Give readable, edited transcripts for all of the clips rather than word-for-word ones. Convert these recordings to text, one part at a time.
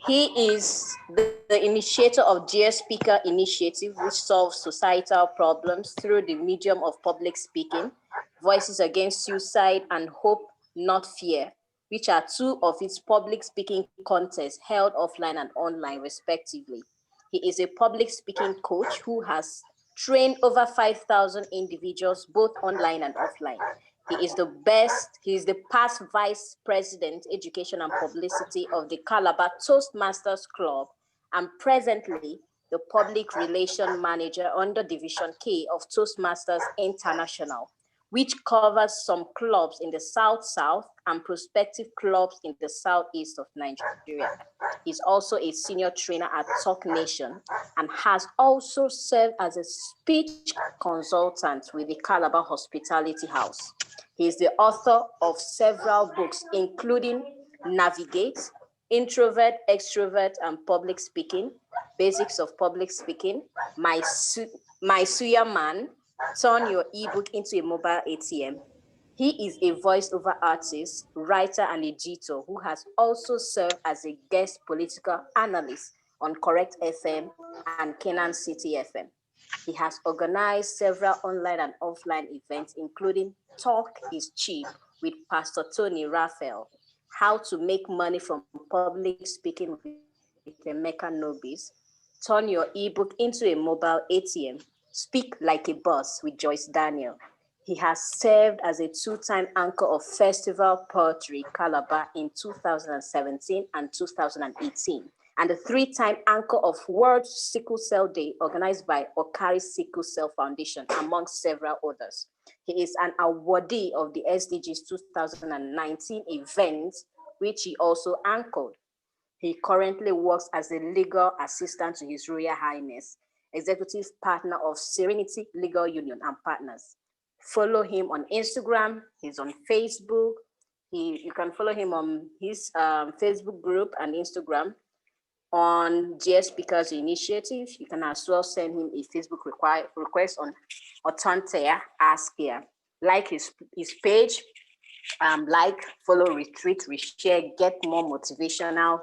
He is the initiator of Dear Speaker initiative, which solves societal problems through the medium of public speaking, Voices Against Suicide and Hope Not Fear, which are two of its public speaking contests held offline and online respectively. He is a public speaking coach who has trained over 5,000 individuals, both online and offline. He is the past vice president, education and publicity of the Calabar Toastmasters Club, and presently the public relation manager under Division K of Toastmasters International, which covers some clubs in the South and prospective clubs in the Southeast of Nigeria. He's also a senior trainer at Talk Nation and has also served as a speech consultant with the Calabar Hospitality House. He is the author of several books, including Navigate, Introvert, Extrovert, and Public Speaking, Basics of Public Speaking, My Suya Man, Turn Your ebook into a Mobile ATM. He is a voiceover artist, writer, and editor who has also served as a guest political analyst on Correct FM and Canaan City FM. He has organized several online and offline events, including Talk is Cheap with Pastor Tony Raphael, How to Make Money from Public Speaking with Emeka Nobis, Turn Your ebook into a Mobile ATM, Speak Like a Boss with Joyce Daniel. He has served as a two-time anchor of Festival Poetry Calabar in 2017 and 2018, and the three-time anchor of World Sickle Cell Day organized by Okari Sickle Cell Foundation, amongst several others. He is an awardee of the SDGs 2019 event, which he also anchored. He currently works as a legal assistant to His Royal Highness, executive partner of Serenity Legal Union and Partners. Follow him on Instagram. He's on Facebook. You can follow him on his Facebook group and Instagram on Dear Speakers Initiative. You can as well send him a Facebook request on Otonte Askyah. Like his page, like, follow, retweet, reshare, get more motivational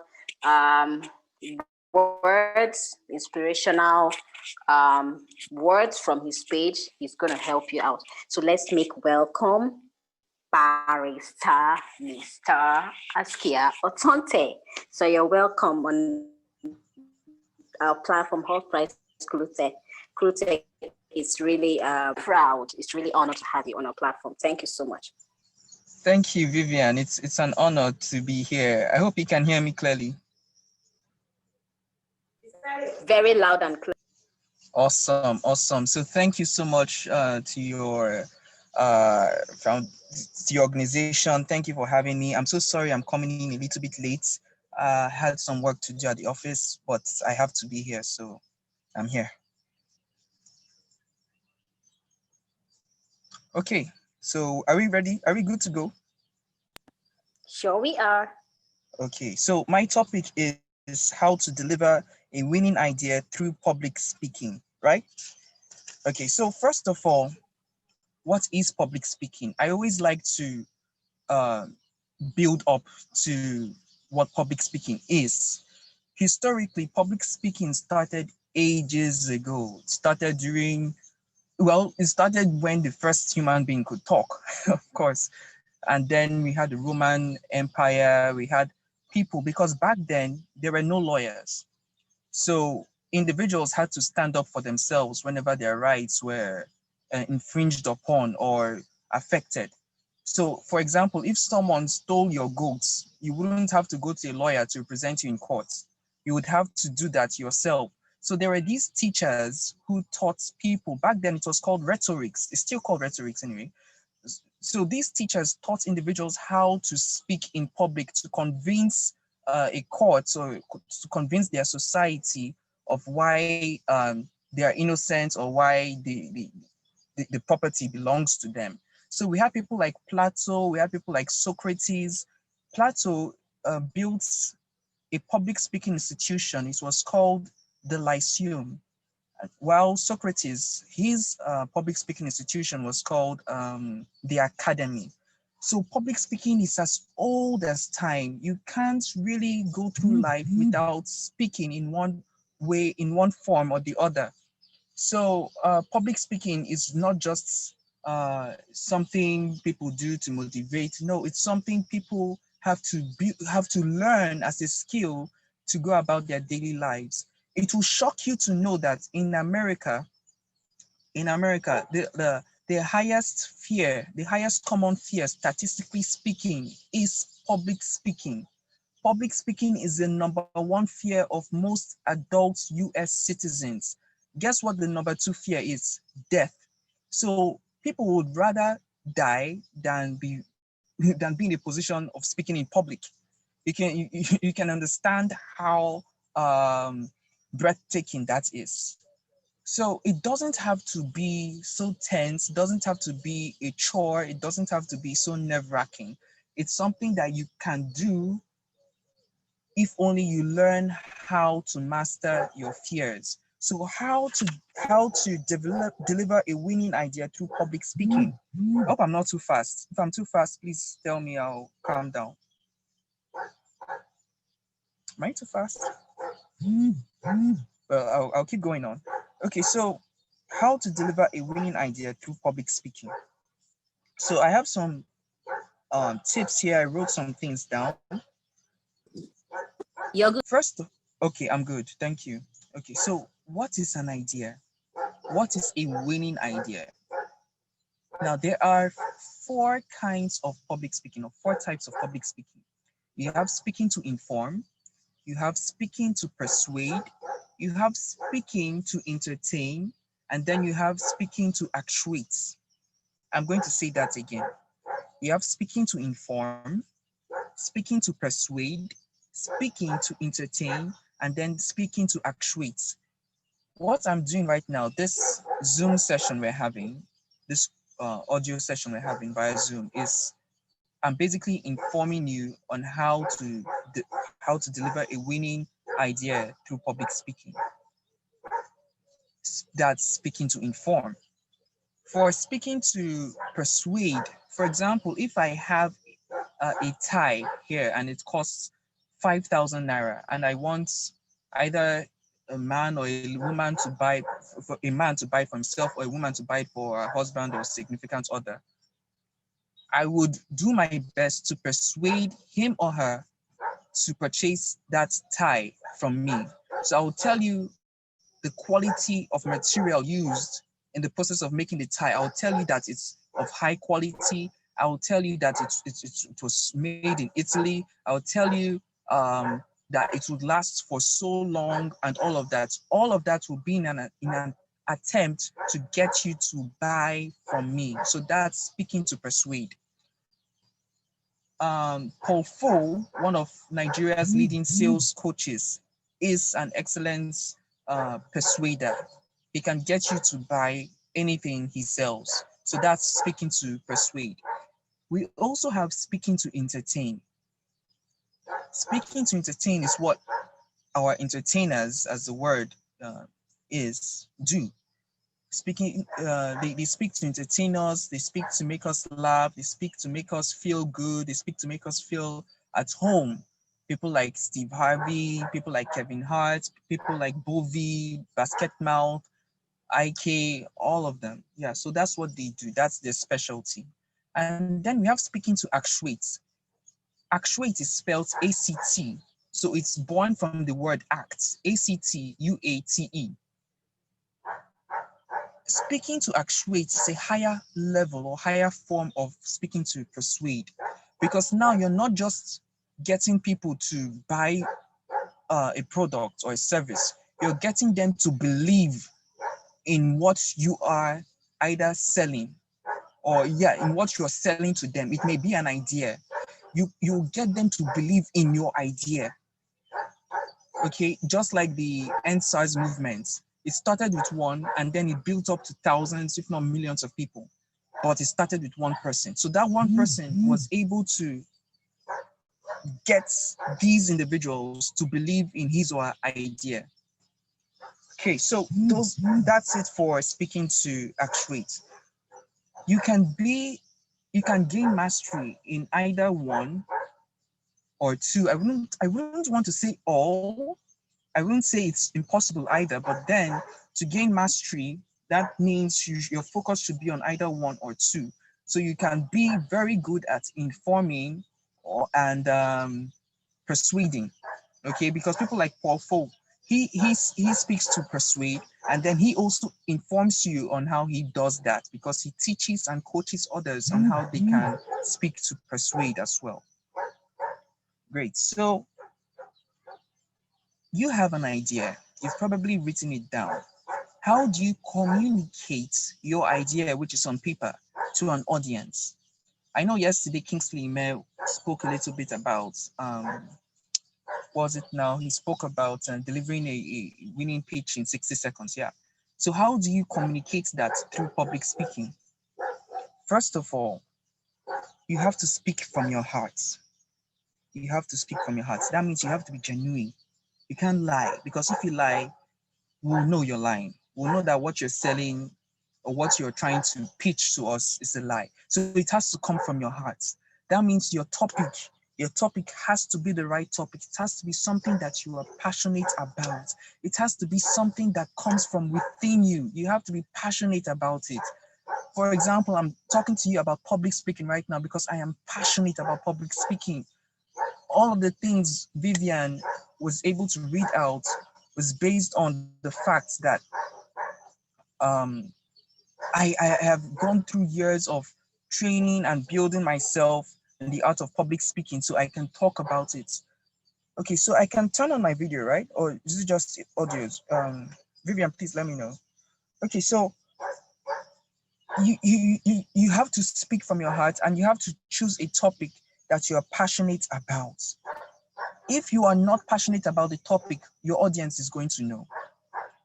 words, inspirational words from his page. He's going to help you out. So let's make welcome Barrister Mr. Askyah Otonte. So you're welcome on our platform, Hultprize CRUTECH. CRUTECH is really proud. It's really honored to have you on our platform. Thank you so much. Thank you, Vivian. It's an honor to be here. I hope you can hear me clearly. Very loud and clear. Awesome, awesome. So thank you so much to your organization. Thank you for having me. I'm so sorry I'm coming in a little bit late. Had some work to do at the office, but I have to be here, so I'm here. Okay, so are we ready? Are we good to go? Sure we are. Okay, so my topic is how to deliver a winning idea through public speaking, right? Okay, so first of all, what is public speaking? I always like to build up to what public speaking is. Historically, public speaking started ages ago. It started when the first human being could talk, of course. And then we had the Roman Empire, we had people, because back then there were no lawyers. So individuals had to stand up for themselves whenever their rights were infringed upon or affected. So, for example, if someone stole your goats, you wouldn't have to go to a lawyer to represent you in court. You would have to do that yourself. So there were these teachers who taught people. Back then it was called rhetorics. It's still called rhetorics anyway. So these teachers taught individuals how to speak in public to convince a court or to convince their society of why they are innocent or why the property belongs to them. So we have people like Plato, we have people like Socrates. Plato built a public speaking institution. It was called the Lyceum. While Socrates, his public speaking institution was called the Academy. So public speaking is as old as time. You can't really go through life without speaking in one way, in one form or the other. So public speaking is not just something people do to motivate. No, it's something people have to learn as a skill to go about their daily lives. It will shock you to know that in America, the highest fear, the highest common fear, statistically speaking, is public speaking. Public speaking is the number one fear of most adult US citizens. Guess what the number two fear is? Death. So people would rather die than be in a position of speaking in public. You can understand how breathtaking that is. So it doesn't have to be so tense, it doesn't have to be a chore, it doesn't have to be so nerve-wracking. It's something that you can do if only you learn how to master your fears. So how to deliver a winning idea through public speaking. I hope I'm not too fast. If I'm too fast, please tell me, I'll calm down. Am I too fast? Well, I'll keep going on. Okay, so how to deliver a winning idea through public speaking. So I have some tips here. I wrote some things down. You're good. First, okay, I'm good. Thank you. Okay, so what is an idea? What is a winning idea? Now, there are four kinds of public speaking, or four types of public speaking. You have speaking to inform, you have speaking to persuade, you have speaking to entertain, and then you have speaking to actuate. I'm going to say that again. You have speaking to inform, speaking to persuade, speaking to entertain, and then speaking to actuate. What I'm doing right now, this Zoom session we're having, this audio session we're having via Zoom, is I'm basically informing you on how to deliver a winning idea through public speaking. That's speaking to inform. For speaking to persuade, for example, if I have a tie here and it costs 5,000 naira, and I want either a man or a woman to buy for a man to buy for himself, or a woman to buy it for a husband or significant other, I would do my best to persuade him or her to purchase that tie from me. So I will tell you the quality of material used in the process of making the tie. I will tell you that it's of high quality. I will tell you that it was made in Italy. I will tell you that it would last for so long and all of that. All of that will be in an attempt to get you to buy from me. So that's speaking to persuade. Paul Fo, one of Nigeria's leading sales coaches, is an excellent persuader. He can get you to buy anything he sells. So that's speaking to persuade. We also have speaking to entertain. Speaking to entertain is what our entertainers, as the word is, do. They speak to entertain us, they speak to make us laugh, they speak to make us feel good, they speak to make us feel at home. People like Steve Harvey, people like Kevin Hart, people like Bovi, Basket Mouth, IK, all of them. Yeah, so that's what they do. That's their specialty. And then we have speaking to actuate. Actuate is spelled ACT. So it's born from the word act, ACTUATE. Speaking to actuate is a higher level or higher form of speaking to persuade, because now you're not just getting people to buy a product or a service, you're getting them to believe in what you are either selling, or in what you're selling to them. It may be an idea. You get them to believe in your idea. Okay, just like the end size movement. It started with one and then it built up to thousands, if not millions of people. But it started with one person. So that one person was able to get these individuals to believe in his or her idea. Okay, so that's it for speaking to actuate. You can be You can gain mastery in either one or two. I wouldn't want to say all. I wouldn't say it's impossible either, but then to gain mastery, that means your focus should be on either one or two. So you can be very good at informing and persuading. Okay, because people like Paul Fo, he speaks to persuade, and then he also informs you on how he does that because he teaches and coaches others on how they can speak to persuade as well. Great. So you have an idea. You've probably written it down. How do you communicate your idea, which is on paper, to an audience? I know yesterday Kingsley Ime spoke a little bit about what was it now? He spoke about delivering a winning pitch in 60 seconds. Yeah. So how do you communicate that through public speaking? First of all, you have to speak from your heart. You have to speak from your heart. That means you have to be genuine. You can't lie because if you lie, we'll know you're lying. We'll know that what you're selling or what you're trying to pitch to us is a lie. So it has to come from your heart. That means your topic has to be the right topic. It has to be something that you are passionate about. It has to be something that comes from within you. You have to be passionate about it. For example, I'm talking to you about public speaking right now because I am passionate about public speaking. All of the things Vivian was able to read out was based on the fact that um, I have gone through years of training and building myself in the art of public speaking so I can talk about it. Okay, so I can turn on my video, right? Or is it just audios? Vivian, please let me know. Okay, so you have to speak from your heart and you have to choose a topic that you're passionate about. If you are not passionate about the topic, your audience is going to know.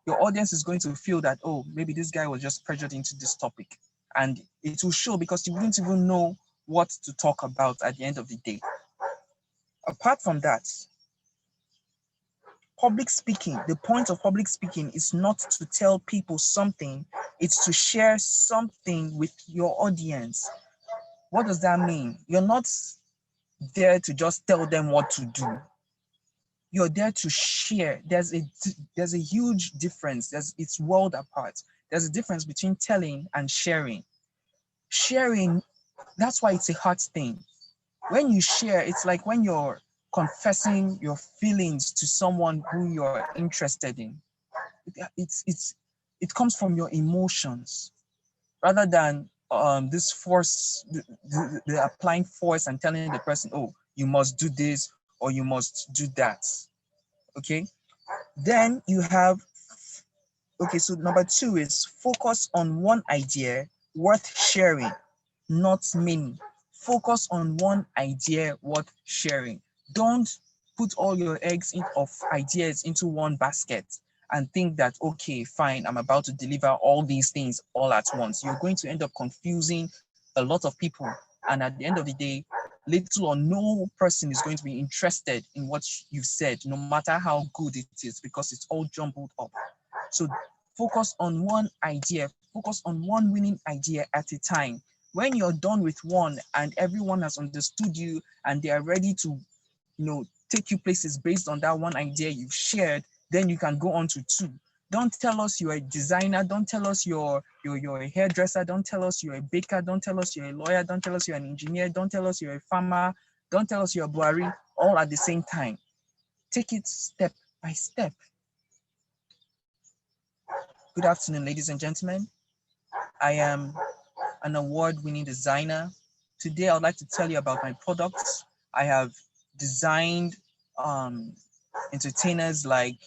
Your audience is going to feel that, oh, maybe this guy was just pressured into this topic. And it will show because you wouldn't even know what to talk about at the end of the day. Apart from that, public speaking, the point of public speaking is not to tell people something, it's to share something with your audience. What does that mean? You're not there to just tell them what to do. You're there to share. There's a huge difference. It's world apart. There's a difference between telling and sharing. Sharing, that's why it's a hard thing. When you share, it's like when you're confessing your feelings to someone who you're interested in. It comes from your emotions rather than this force, the applying force and telling the person, oh, you must do this or you must do that. Okay. Then you have, okay, so number two is focus on one idea worth sharing, not many. Focus on one idea worth sharing. Don't put all your eggs of ideas into one basket and think that, okay, fine, I'm about to deliver all these things all at once. You're going to end up confusing a lot of people. And at the end of the day, little or no person is going to be interested in what you've said, no matter how good it is, because it's all jumbled up. So focus on one idea, focus on one winning idea at a time. When you're done with one and everyone has understood you and they are ready to, take you places based on that one idea you've shared, then you can go on to two. Don't tell us you're a designer. Don't tell us you're a hairdresser. Don't tell us you're a baker. Don't tell us you're a lawyer. Don't tell us you're an engineer. Don't tell us you're a farmer. Don't tell us you're a Buhari, all at the same time. Take it step by step. Good afternoon, ladies and gentlemen. I am an award-winning designer. Today, I would like to tell you about my products. I have designed entertainers like,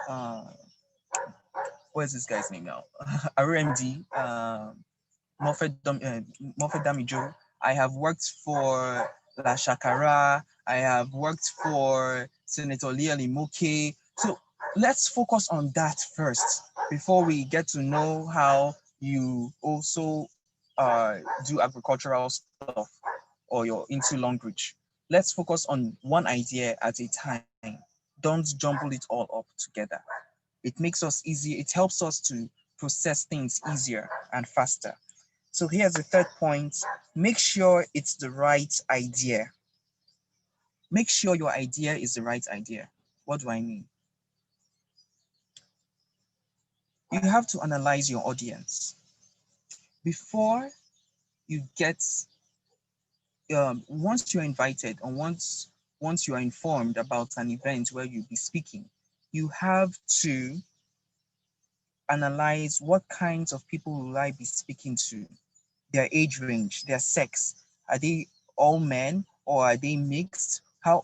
uh, what is this guy's name now? RMD, Moffet Damijo. I have worked for La Shakara. I have worked for Senator Leah Limoke. So let's focus on that first before we get to know how you also do agricultural stuff or you're into Longbridge. Let's focus on one idea at a time. Don't jumble it all up together. It makes us easy. It helps us to process things easier and faster. So here's the third point. Make sure it's the right idea. Make sure your idea is the right idea. What do I mean? You have to analyze your audience. Before you get, once you're invited or once you are informed about an event where you'll be speaking, you have to analyze what kinds of people will I be speaking to, their age range, their sex. Are they all men or are they mixed? How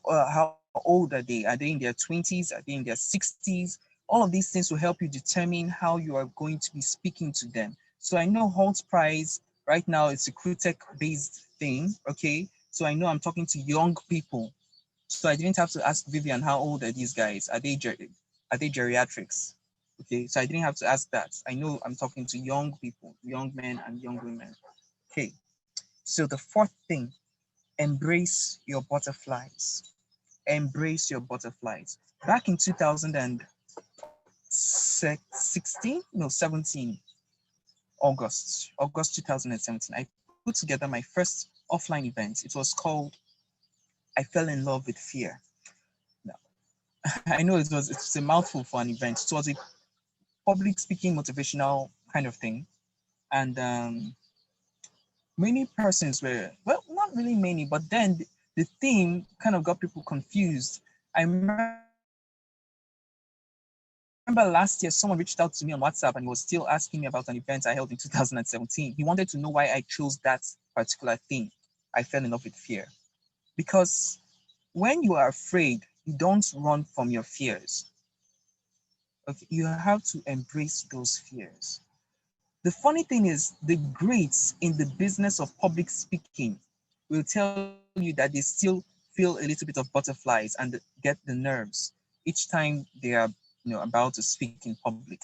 old are they? Are they in their 20s? Are they in their 60s? All of these things will help you determine how you are going to be speaking to them. So I know Hultprize right now it's a CRUTECH based thing, okay? So I know I'm talking to young people. So I didn't have to ask Vivian how old are these guys? Are they geriatrics? Okay, so I didn't have to ask that. I know I'm talking to young people, young men and young women. Okay, so the fourth thing, embrace your butterflies. Embrace your butterflies. Back in 2016, no, 17, August 2017, I put together my first offline event. It was called I Fell in Love with Fear. Now, I know it's a mouthful for an event. It was a public speaking motivational kind of thing. And many persons were, well, not really many, but then the theme kind of got people confused. I remember last year someone reached out to me on WhatsApp and he was still asking me about an event I held in 2017. He wanted to know why I chose that particular theme. I fell in love with fear. Because when you are afraid, you don't run from your fears. Okay, you have to embrace those fears. The funny thing is, the greats in the business of public speaking will tell you that they still feel a little bit of butterflies and get the nerves each time they are, about to speak in public.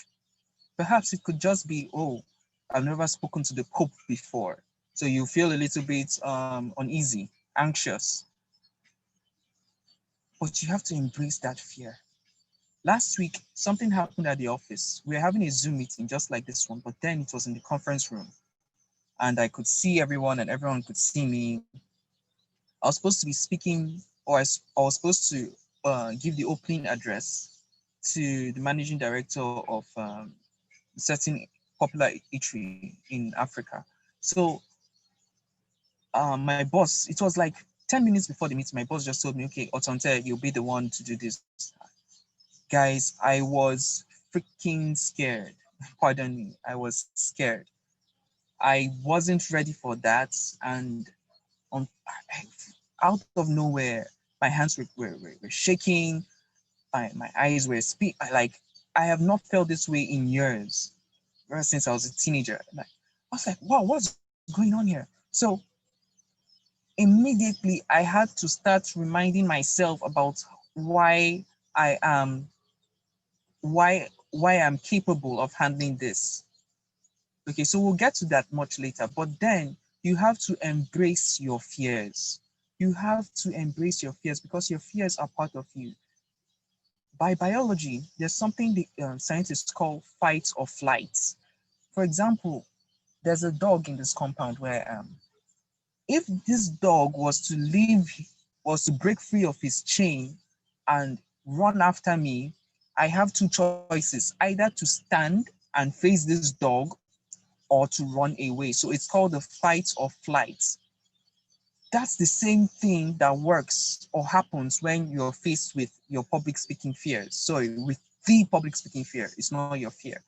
Perhaps it could just be, oh, I've never spoken to the Pope before. So you feel a little bit uneasy, anxious, but you have to embrace that fear. Last week, something happened at the office. We were having a Zoom meeting just like this one, but then it was in the conference room. And I could see everyone and everyone could see me. I was supposed to be speaking, or I was supposed to give the opening address to the managing director of a certain popular eatery in Africa. So my boss, it was like 10 minutes before the meeting, my boss just told me, okay, Otonte, you'll be the one to do this. Guys, I was freaking scared. Pardon me, I was scared. I wasn't ready for that. And on, out of nowhere, my hands were shaking. My eyes were like I have not felt this way in years, ever since I was a teenager. Like I was like, wow, what's going on here? So immediately I had to start reminding myself about why I am why I'm capable of handling this. Okay, so we'll get to that much later, but then you have to embrace your fears. You have to embrace your fears because your fears are part of you. By biology, there's something the scientists call fight or flight. For example, there's a dog in this compound where if this dog was to break free of his chain and run after me, I have two choices, either to stand and face this dog or to run away. So it's called the fight or flight. That's the same thing that works or happens when you're faced with your public speaking fears. Sorry, with the public speaking fear. It's not your fear.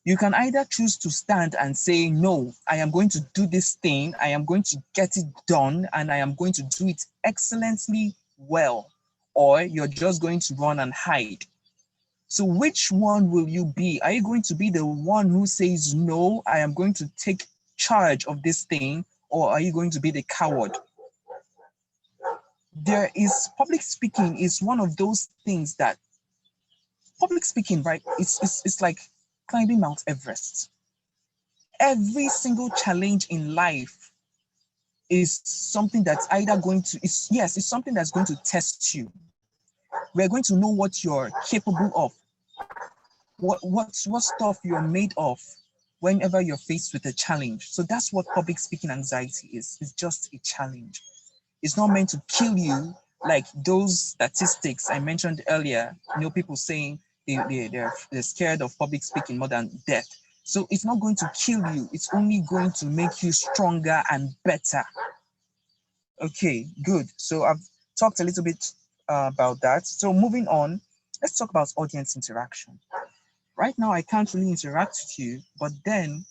You can either choose to stand and say, no, I am going to do this thing, I am going to get it done, and I am going to do it excellently well, or you're just going to run and hide. So which one will you be? Are you going to be the one who says, no, I am going to take charge of this thing, or are you going to be the coward? There is public speaking is one of those things that public speaking, right? It's like climbing Mount Everest. Every single challenge in life is something that's either going to, it's something that's going to test you. We're going to know what you're capable of, what stuff you're made of. whenever you're faced with a challenge. So that's what public speaking anxiety is. It's just a challenge. It's not meant to kill you like those statistics I mentioned earlier. People saying they're scared of public speaking more than death. So it's not going to kill you. It's only going to make you stronger and better. Okay, good. So I've talked a little bit about that. So moving on, let's talk about audience interaction. Right now, I can't really interact with you, but then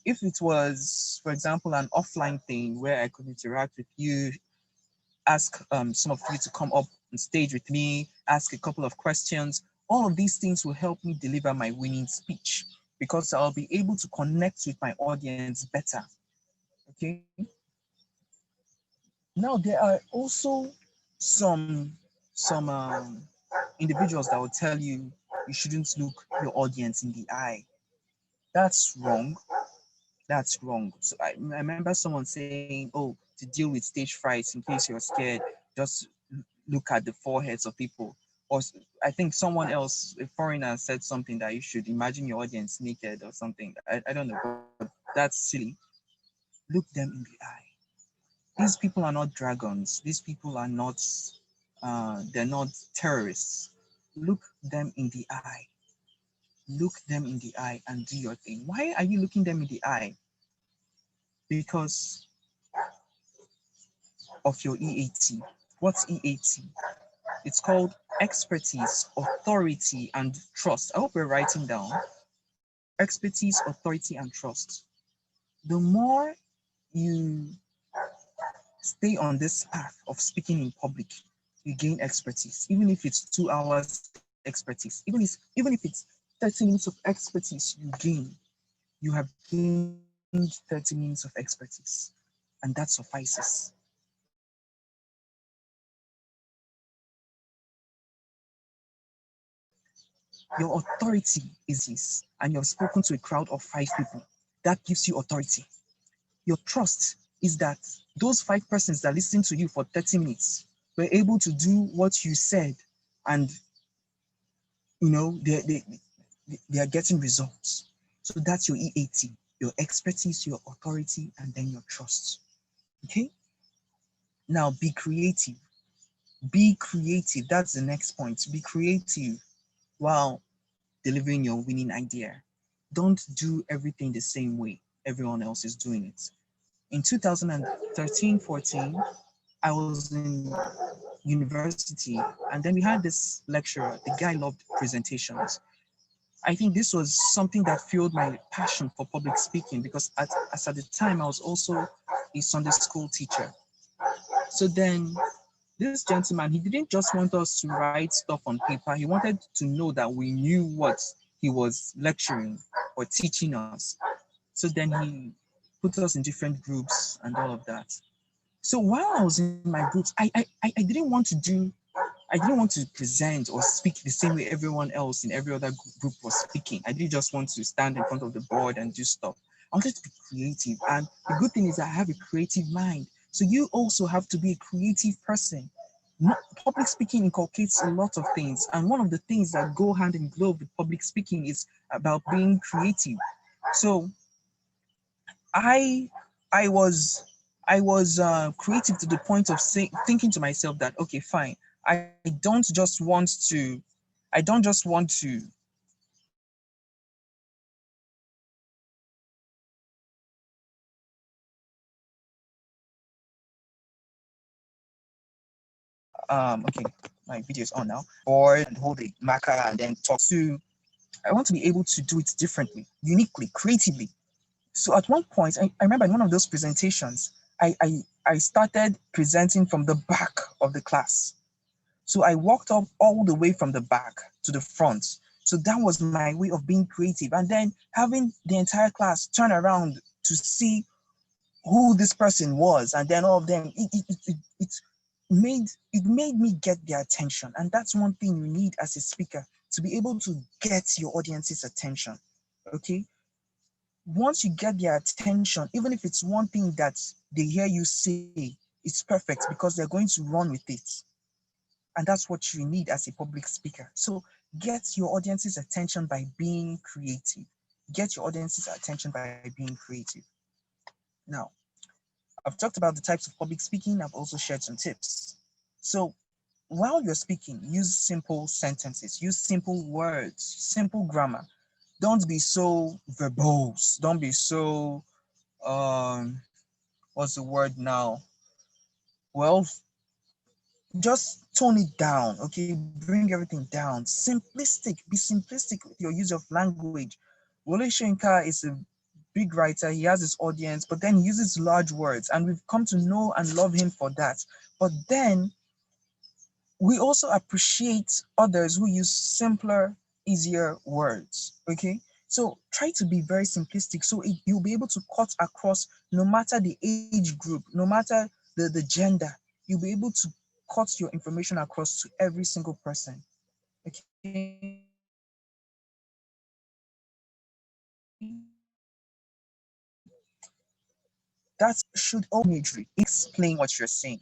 if it was, for example, an offline thing where I could interact with you, ask some of you to come up on stage with me, ask a couple of questions, all of these things will help me deliver my winning speech because I'll be able to connect with my audience better. Okay. Now there are also some individuals that will tell you shouldn't look your audience in the eye. That's wrong. That's wrong. So I remember someone saying, "Oh, to deal with stage fright, in case you're scared, just look at the foreheads of people." Or I think someone else, a foreigner, said something that you should imagine your audience naked or something. I don't know, but that's silly. Look them in the eye. These people are not dragons. These people are not. They're not terrorists. Look them in the eye. Look them in the eye and do your thing. Why are you looking them in the eye? Because of your EAT. What's EAT? It's called expertise, authority, and trust. I hope we're writing down expertise, authority, and trust. The more you stay on this path of speaking in public, you gain expertise. Even if it's 2 hours expertise, even if it's 30 minutes of expertise you gain, you have gained 30 minutes of expertise, and that suffices. Your authority is this, and you have spoken to a crowd of 5 people. That gives you authority. Your trust is that those 5 persons that listened to you for 30 minutes were able to do what you said, and they are getting results. So that's your EAT, your expertise, your authority, and then your trust. Okay. Now be creative. Be creative. That's the next point. Be creative while delivering your winning idea. Don't do everything the same way everyone else is doing it. In 2013-14, I was in university, and then we had this lecturer. The guy loved presentations. I think this was something that fueled my passion for public speaking because at the time I was also a Sunday school teacher. So then this gentleman, he didn't just want us to write stuff on paper. He wanted to know that we knew what he was lecturing or teaching us. So then he put us in different groups and all of that. So while I was in my groups, I didn't want to I didn't want to present or speak the same way everyone else in every other group was speaking. I didn't just want to stand in front of the board and do stuff. I wanted to be creative. And the good thing is I have a creative mind. So you also have to be a creative person. Public speaking inculcates a lot of things. And one of the things that go hand in glove with public speaking is about being creative. So I I was creative to the point of thinking to myself that okay, fine. I don't just want to okay, my video is on now. Board and hold a marker and then talk to. I want to be able to do it differently, uniquely, creatively. So at one point, I remember in one of those presentations, I started presenting from the back of the class. So I walked up all the way from the back to the front. So that was my way of being creative. And then having the entire class turn around to see who this person was, and then all of them, it made me get their attention. And that's one thing you need as a speaker, to be able to get your audience's attention. Okay. Once you get their attention, even if it's one thing that they hear you say, it's perfect because they're going to run with it. And that's what you need as a public speaker. So get your audience's attention by being creative. get your audience's attention by being creative. Now, I've talked about the types of public speaking. I've also shared some tips. So while you're speaking, use simple sentences, use simple words, simple grammar. Don't be so verbose. Don't be so what's the word now? Well, just tone it down, okay? Bring everything down. Simplistic. Be simplistic with your use of language. Wole Soyinka is a big writer. He has his audience, but then he uses large words, and we've come to know and love him for that. But then we also appreciate others who use simpler, easier words. Okay, so try to be very simplistic so you'll be able to cut across no matter the age group, no matter the gender. You'll be able to cut your information across to every single person. Okay, that's should all imagery explain what you're saying.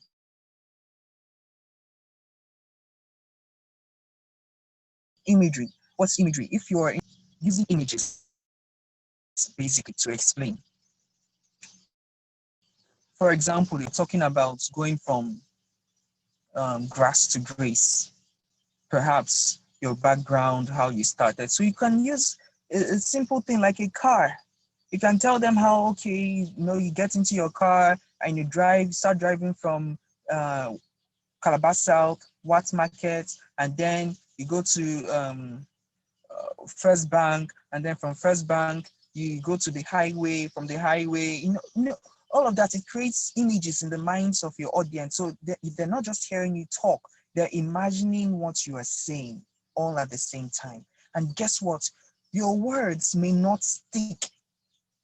Imagery. What's imagery? If you are using images basically to explain. For example, you're talking about going from grass to grace, perhaps your background, how you started. So you can use a simple thing like a car. You can tell them how, okay, you get into your car and you start driving from Calabar South, Watts Market, and then you go to First Bank, and then from First Bank you go to the highway. From the highway, all of that, it creates images in the minds of your audience. So they're not just hearing you talk; they're imagining what you are saying all at the same time. And guess what? Your words may not stick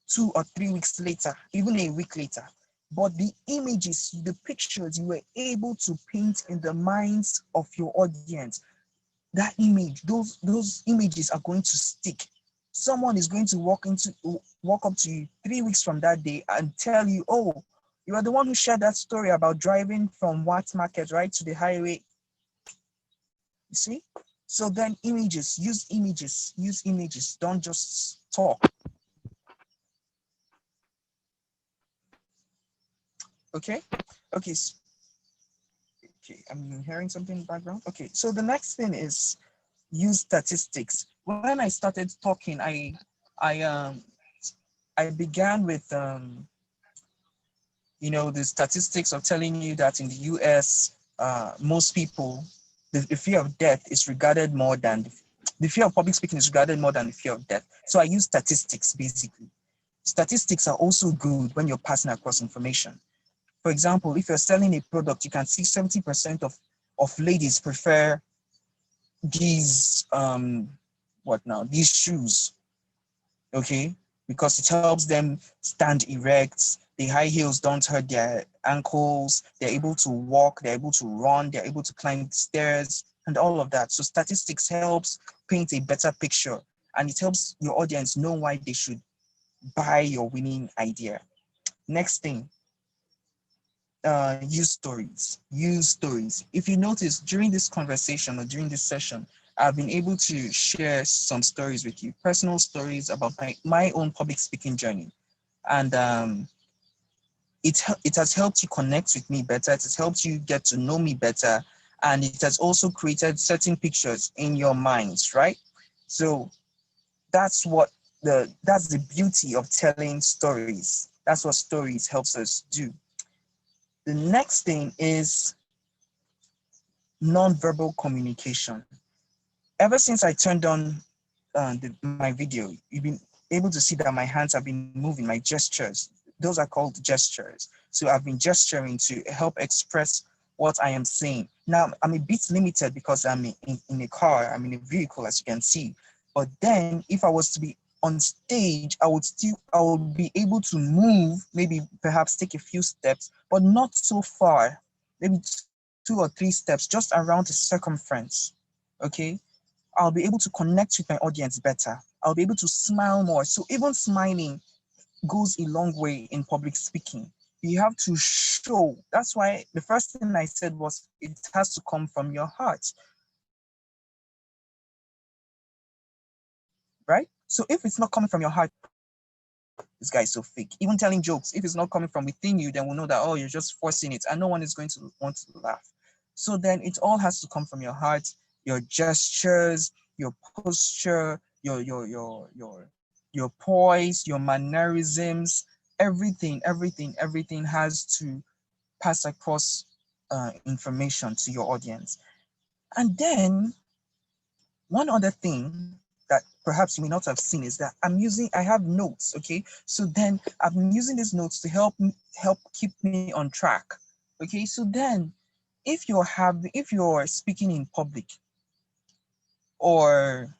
2 or 3 weeks later, even a week later. But the images, the pictures you were able to paint in the minds of your audience, that image, those images are going to stick. Someone is going to walk up to you 3 weeks from that day and tell you, oh, you are the one who shared that story about driving from Watts Market right to the highway. You see? So then use images, don't just talk. Okay? Okay, okay, I'm hearing something in the background. Okay, so the next thing is use statistics. When I started talking, I um I began with the statistics of telling you that in the US, most people, the fear of death is regarded more than the fear of public speaking is regarded more than the fear of death. So I use statistics basically. Statistics are also good when you're passing across information. For example, if you're selling a product, you can see 70% of ladies prefer these these shoes, okay, because it helps them stand erect. The high heels don't hurt their ankles. They're able to walk, they're able to run, they're able to climb stairs and all of that. So statistics helps paint a better picture, and it helps your audience know why they should buy your winning idea. Next thing, use stories. If you notice during this conversation or during this session, I've been able to share some stories with you, personal stories about my own public speaking journey. And it has helped you connect with me better. It has helped you get to know me better. And it has also created certain pictures in your minds, right? So that's that's the beauty of telling stories. That's what stories helps us do. The next thing is non-verbal communication. Ever since I turned on my video, you've been able to see that my hands have been moving, my gestures. Those are called gestures. So I've been gesturing to help express what I am saying. Now, I'm a bit limited because I'm in a car, I'm in a vehicle, as you can see. But then if I was to be on stage, I would be able to move, maybe perhaps take a few steps, but not so far, maybe 2 or 3 steps, just around the circumference. Okay, I'll be able to connect with my audience better. I'll be able to smile more. So even smiling goes a long way in public speaking. You have to show. That's why the first thing I said was it has to come from your heart. You have to show, right? So if it's not coming from your heart, this guy is so fake. Even telling jokes, if it's not coming from within you, then we'll know that, oh, you're just forcing it and no one is going to want to laugh. So then it all has to come from your heart, your gestures, your posture, your poise, your mannerisms, everything has to pass across information to your audience. And then one other thing that perhaps you may not have seen is that I have notes, okay? So then I'm using these notes to help keep me on track. Okay, so then if you're speaking in public or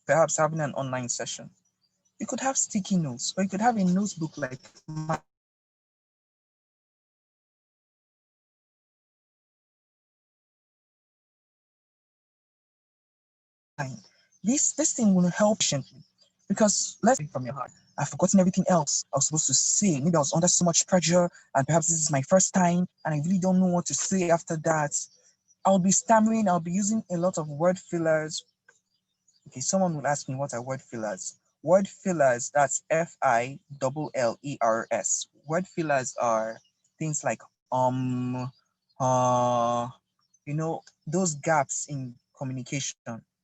perhaps having an online session, you could have sticky notes or you could have a notebook like mine. This thing will help gently because let's say from your heart. I've forgotten everything else I was supposed to say. Maybe I was under so much pressure, and perhaps this is my first time, and I really don't know what to say after that. I'll be stammering. I'll be using a lot of word fillers. Okay, someone will ask me what are word fillers. Word fillers, that's FILLERS. Word fillers are things like uh, those gaps in communication,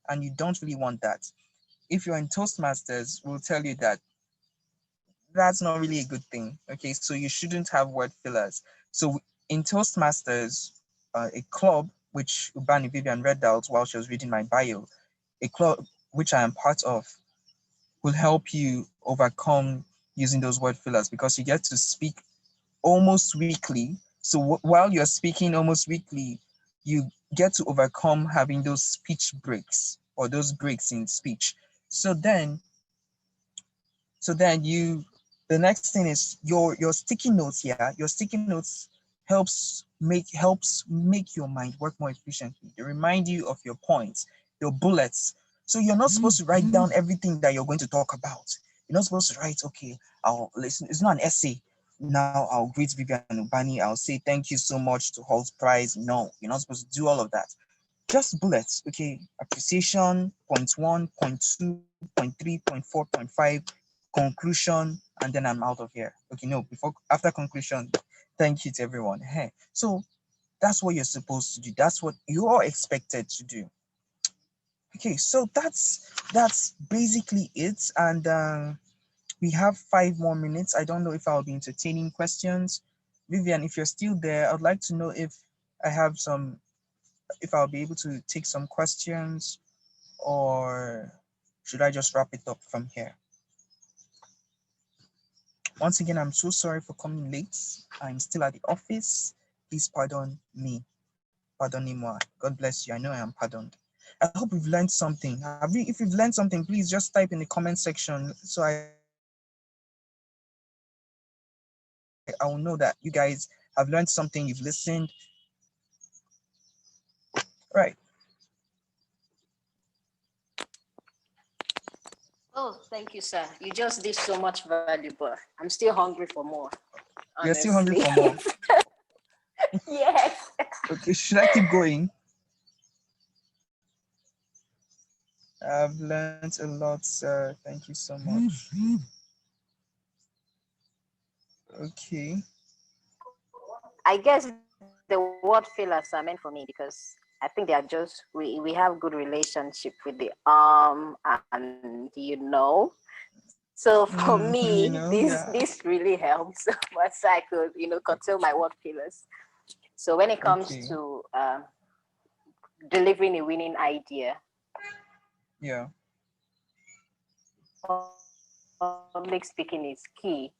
and you don't really want that. If you're in Toastmasters, we'll tell you that that's not really a good thing. Okay, so you shouldn't have word fillers. So in Toastmasters, a club which Ubani Vivian read out while she was reading my bio, a club which I am part of, will help you overcome using those word fillers because you get to speak almost weekly. So while you're speaking almost weekly, you get to overcome having those speech breaks or those breaks in speech. So then you the next thing is your sticky notes. Yeah, your sticky notes helps make your mind work more efficiently. They remind you of your points, your bullets. So you're not supposed to write down everything that you're going to talk about. You're not supposed to write, okay, I'll listen. It's not an essay. Now I'll greet Vivian Ubani. I'll say thank you so much to Hultprize. No, you're not supposed to do all of that. Just bullets, okay? Appreciation, point one, point two, point three, point four, point five, conclusion, and then I'm out of here. Okay, no, after conclusion, thank you to everyone. Hey, so that's what you're supposed to do. That's what you are expected to do. Okay, so that's basically it, and we have 5 more minutes. I don't know if I'll be entertaining questions. Vivian, if you're still there, I'd like to know I have some, if I'll be able to take some questions, or should I just wrap it up from here? Once again, I'm so sorry for coming late. I'm still at the office. Please pardon me. Pardonnez-moi. God bless you. I know I am pardoned. I hope we've learned something. If you've learned something, please just type in the comment section so I will know that you guys have learned something, you've listened. Right. Oh, thank you, sir. You just did so much valuable. I'm still hungry for more, You're still hungry honestly. for more. Yes. Okay, should I keep going? I've learned a lot, sir. Thank you so much. Okay. I guess the word fillers are meant for me because I think they are just we have good relationship with the and So for me, this Yeah. really helps once I could control my word fillers. So when it comes Okay. to delivering a winning idea, Yeah. public speaking is key.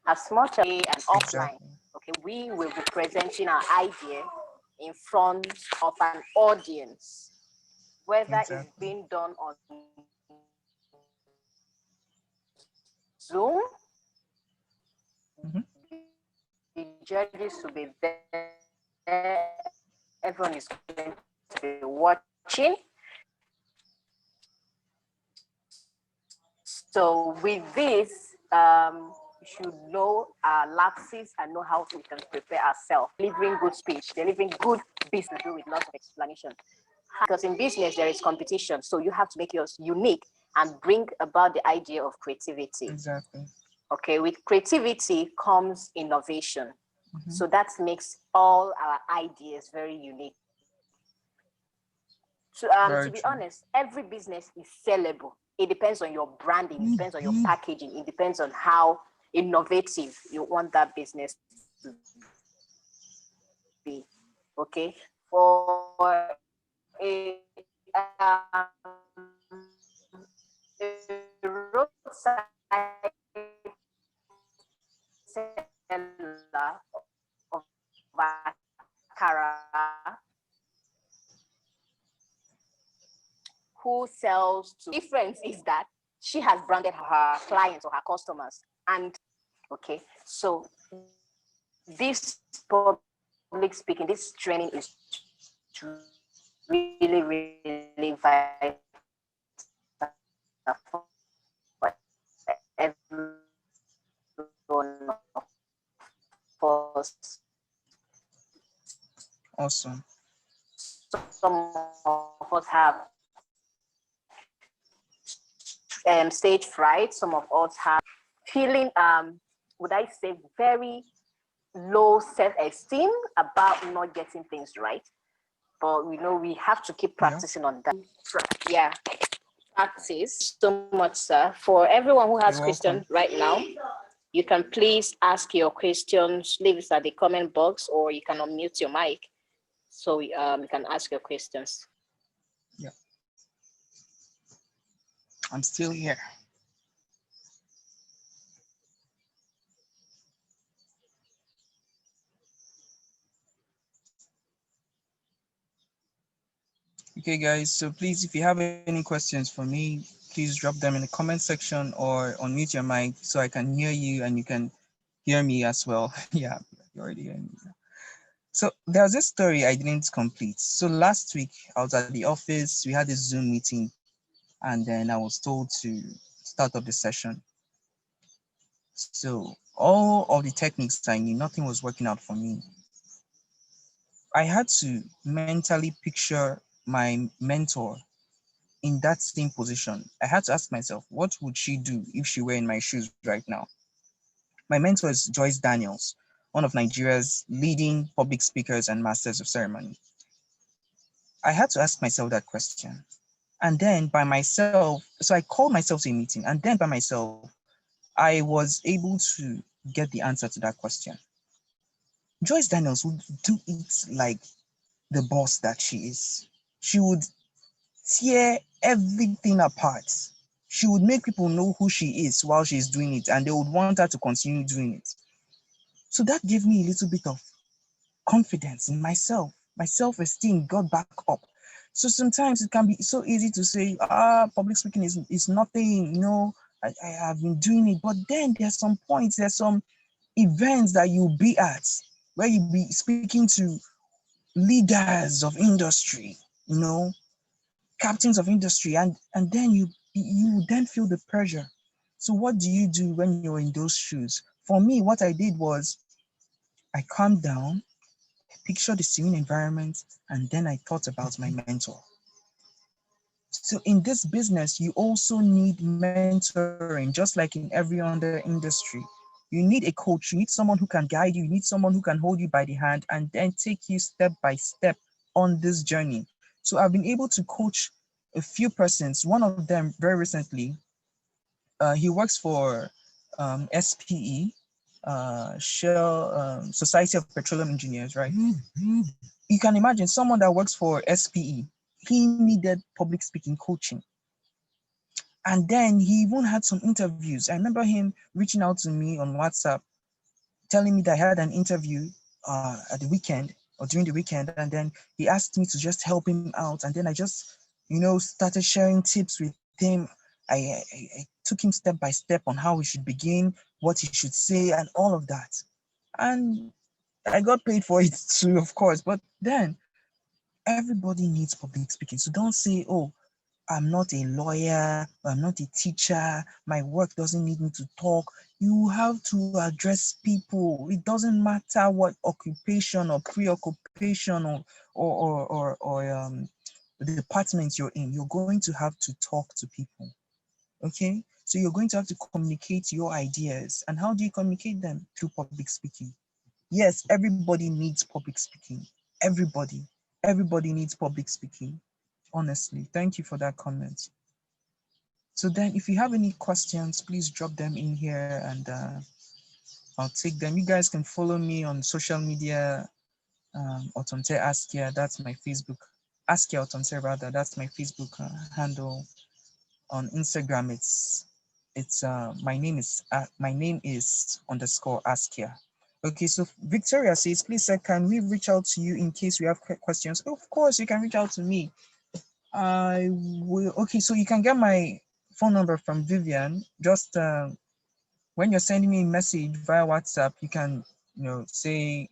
As much as and offline, Exactly. okay, we will be presenting our idea in front of an audience, whether it's Exactly. being done on Mm-hmm. Zoom, the judges will be there, everyone is going to be watching. So with this, we should know our lapses and know how we can prepare ourselves. Delivering good speech, delivering good business to do with lots of explanation. Because in business there is competition, so you have to make yours unique and bring about the idea of creativity. Exactly. Okay, with creativity comes innovation. Mm-hmm. So that makes all our ideas very unique. To Very be true. honest, every business is sellable. It depends on your branding, it depends on your packaging, it depends on how innovative you want that business to be. Okay, for a roadside seller of Akara who sells to difference is that she has branded her clients or her customers. And okay, so this public speaking, this training is really, really vital for everyone of us. Awesome. Some of us have stage fright. Some of us have feeling, would I say, very low self-esteem about not getting things right. But we know we have to keep Yeah. practicing on that. Yeah, practice so much, sir. For everyone who has You're welcome. questions right now, you can please ask your questions, leave it at the comment box, or you can unmute your mic so you can ask your questions. Yeah. I'm still here. Okay, guys. So please, if you have any questions for me, please drop them in the comment section or unmute your mic so I can hear you and you can hear me as well. Yeah, you already hear me. So there's this story I didn't complete. So last week I was at the office, we had this Zoom meeting, and then I was told to start up the session. So all of the techniques I knew, nothing was working out for me. I had to mentally picture my mentor in that same position. I had to ask myself, what would she do if she were in my shoes right now? My mentor is Joyce Daniels, one of Nigeria's leading public speakers and masters of ceremony. I had to ask myself that question. And then by myself, so I called myself to a meeting, and then by myself, I was able to get the answer to that question. Joyce Daniels would do it like the boss that she is. She would tear everything apart. She would make people know who she is while she's doing it, and they would want her to continue doing it. So that gave me a little bit of confidence in myself. My self-esteem got back up. So sometimes it can be so easy to say, public speaking is nothing, I have been doing it. But then there's some points, there's some events that you'll be at where you'll be speaking to leaders of industry, captains of industry, and then you then feel the pressure. So what do you do when you're in those shoes? For me, what I did was I calmed down, pictured the serene environment, and then I thought about my mentor. So in this business, you also need mentoring, just like in every other industry. You need a coach, you need someone who can guide you, you need someone who can hold you by the hand and then take you step by step on this journey. So I've been able to coach a few persons. One of them very recently, he works for SPE, Shell, Society of Petroleum Engineers, right? You can imagine someone that works for SPE, he needed public speaking coaching. And then he even had some interviews. I remember him reaching out to me on WhatsApp, telling me that I had an interview at the weekend or during the weekend. And then he asked me to just help him out. And then I just, started sharing tips with him. I took him step by step on how he should begin, what he should say, and all of that. And I got paid for it too, of course. But then everybody needs public speaking. So don't say, oh, I'm not a lawyer, I'm not a teacher, my work doesn't need me to talk. You have to address people. It doesn't matter what occupation or preoccupation or department you're in, you're going to have to talk to people. Okay, so you're going to have to communicate your ideas. And how do you communicate them? Through public speaking. Yes, everybody needs public speaking. Everybody needs public speaking. Honestly, thank you for that comment. So then if you have any questions, please drop them in here and I'll take them. You guys can follow me on social media, Otonte Askyah, that's my Facebook. Askyah Otonte rather, that's my Facebook handle. On Instagram, it's my name is underscore Askyah. Okay, so Victoria says, please sir, can we reach out to you in case we have questions? Of course, you can reach out to me. I will. Okay, so you can get my phone number from Vivian. Just when you're sending me a message via WhatsApp, you can say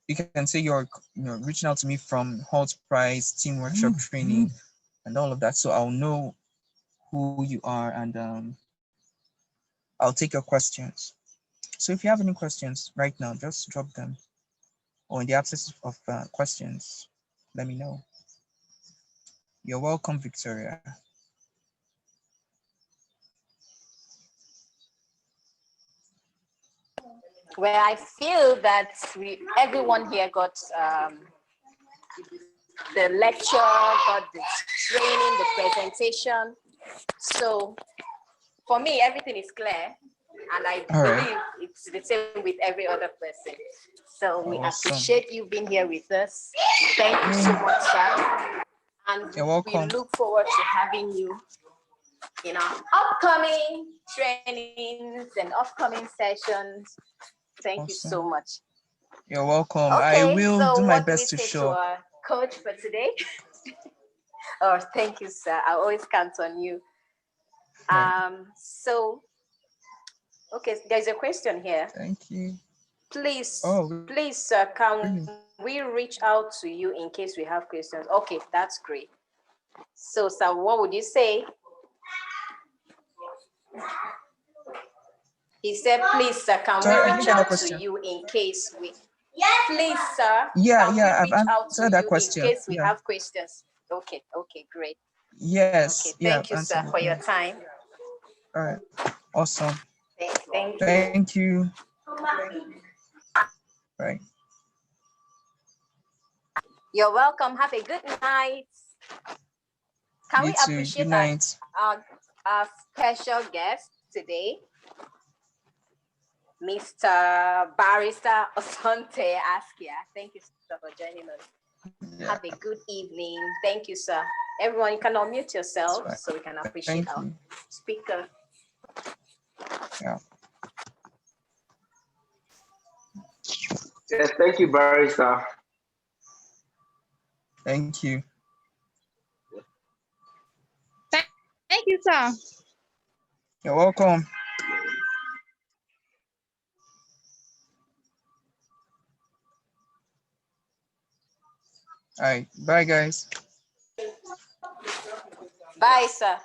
you're reaching out to me from Hultprize Team Workshop Training and all of that. So I'll know who you are and I'll take your questions. So if you have any questions right now, just drop them. Or in the absence of questions, let me know. You're welcome, Victoria. Where I feel that everyone here got the lecture, got the training, the presentation. So for me, everything is clear, and I believe it's the same with every other person. So we appreciate you being here with us. Thank you so much, sir. And You're welcome. we look forward to having you in our upcoming trainings and upcoming sessions. Thank you so much. You're welcome. Okay, I will do my best to show. To our coach for today. Oh, thank you, sir. I always count on you. So, okay, there's a question here. Thank you. Please, please, sir, can we reach out to you in case we have questions? Okay, that's great. So, sir, what would you say? He said, please, sir, can we reach out to you in case we... Please, sir. Yeah, I've answered that question. In case we have questions. Okay, great. Yes. Okay, thank you, sir, for your time. All right. Awesome. Thank you. Right. You're welcome. Have a good night. Can we appreciate our special guest today, Mr. Barrister Otonte Askyah? Thank you, sir, for joining us. Yeah. Have a good evening. Thank you, sir. Everyone, you can unmute yourself so we can appreciate our speaker. Yeah. Yes, thank you, Barrister. Thank you. Thank you, sir. You're welcome. All right. Bye, guys. Bye, sir.